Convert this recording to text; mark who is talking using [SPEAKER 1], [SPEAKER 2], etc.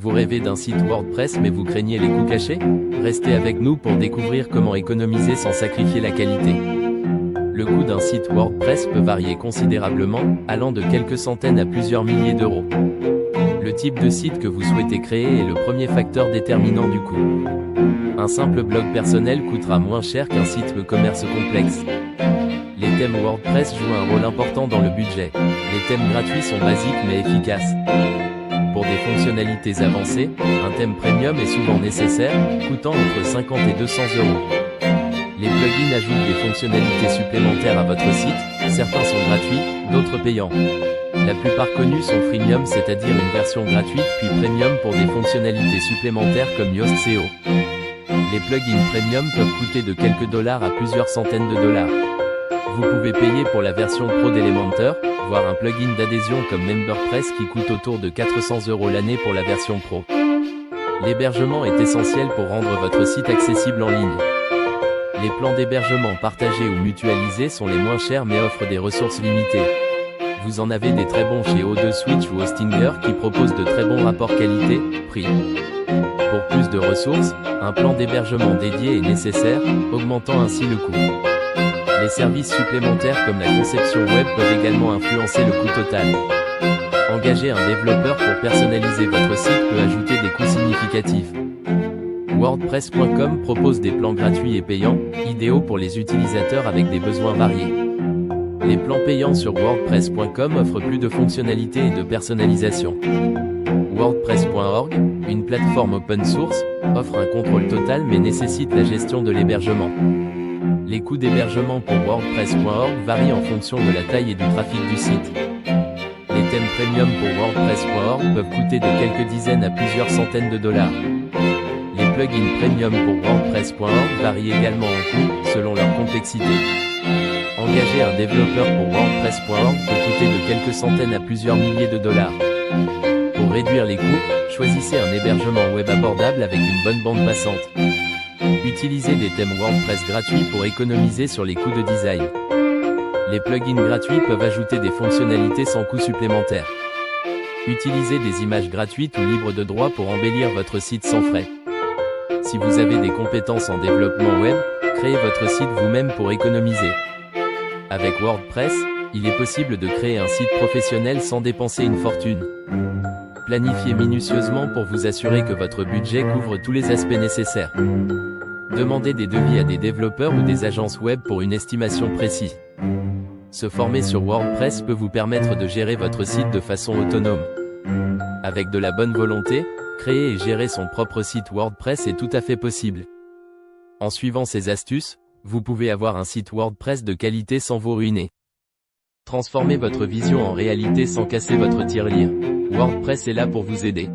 [SPEAKER 1] Vous rêvez d'un site WordPress mais vous craignez les coûts cachés? Restez avec nous pour découvrir comment économiser sans sacrifier la qualité. Le coût d'un site WordPress peut varier considérablement, allant de quelques centaines à plusieurs milliers d'euros. Le type de site que vous souhaitez créer est le premier facteur déterminant du coût. Un simple blog personnel coûtera moins cher qu'un site e-commerce complexe. Les thèmes WordPress jouent un rôle important dans le budget. Les thèmes gratuits sont basiques mais efficaces. Pour des fonctionnalités avancées, un thème premium est souvent nécessaire, coûtant entre 50 et 200 euros. Les plugins ajoutent des fonctionnalités supplémentaires à votre site, certains sont gratuits, d'autres payants. La plupart connus sont freemium, c'est-à-dire une version gratuite puis premium pour des fonctionnalités supplémentaires comme Yoast SEO. Les plugins premium peuvent coûter de quelques dollars à plusieurs centaines de dollars. Vous pouvez payer pour la version pro d'Elementor, voire un plugin d'adhésion comme MemberPress qui coûte autour de 400 euros l'année pour la version pro. L'hébergement est essentiel pour rendre votre site accessible en ligne. Les plans d'hébergement partagés ou mutualisés sont les moins chers mais offrent des ressources limitées. Vous en avez des très bons chez O2 Switch ou Hostinger qui proposent de très bons rapports qualité-prix. Pour plus de ressources, un plan d'hébergement dédié est nécessaire, augmentant ainsi le coût. Les services supplémentaires comme la conception web peuvent également influencer le coût total. Engager un développeur pour personnaliser votre site peut ajouter des coûts significatifs. WordPress.com propose des plans gratuits et payants, idéaux pour les utilisateurs avec des besoins variés. Les plans payants sur WordPress.com offrent plus de fonctionnalités et de personnalisation. WordPress.org, une plateforme open source, offre un contrôle total mais nécessite la gestion de l'hébergement. Les coûts d'hébergement pour WordPress.org varient en fonction de la taille et du trafic du site. Les thèmes premium pour WordPress.org peuvent coûter de quelques dizaines à plusieurs centaines de dollars. Les plugins premium pour WordPress.org varient également en coût, selon leur complexité. Engager un développeur pour WordPress.org peut coûter de quelques centaines à plusieurs milliers de dollars. Pour réduire les coûts, choisissez un hébergement web abordable avec une bonne bande passante. Utilisez des thèmes WordPress gratuits pour économiser sur les coûts de design. Les plugins gratuits peuvent ajouter des fonctionnalités sans coût supplémentaire. Utilisez des images gratuites ou libres de droit pour embellir votre site sans frais. Si vous avez des compétences en développement web, créez votre site vous-même pour économiser. Avec WordPress, il est possible de créer un site professionnel sans dépenser une fortune. Planifiez minutieusement pour vous assurer que votre budget couvre tous les aspects nécessaires. Demandez des devis à des développeurs ou des agences web pour une estimation précise. Se former sur WordPress peut vous permettre de gérer votre site de façon autonome. Avec de la bonne volonté, créer et gérer son propre site WordPress est tout à fait possible. En suivant ces astuces, vous pouvez avoir un site WordPress de qualité sans vous ruiner. Transformez votre vision en réalité sans casser votre tirelire. WordPress est là pour vous aider.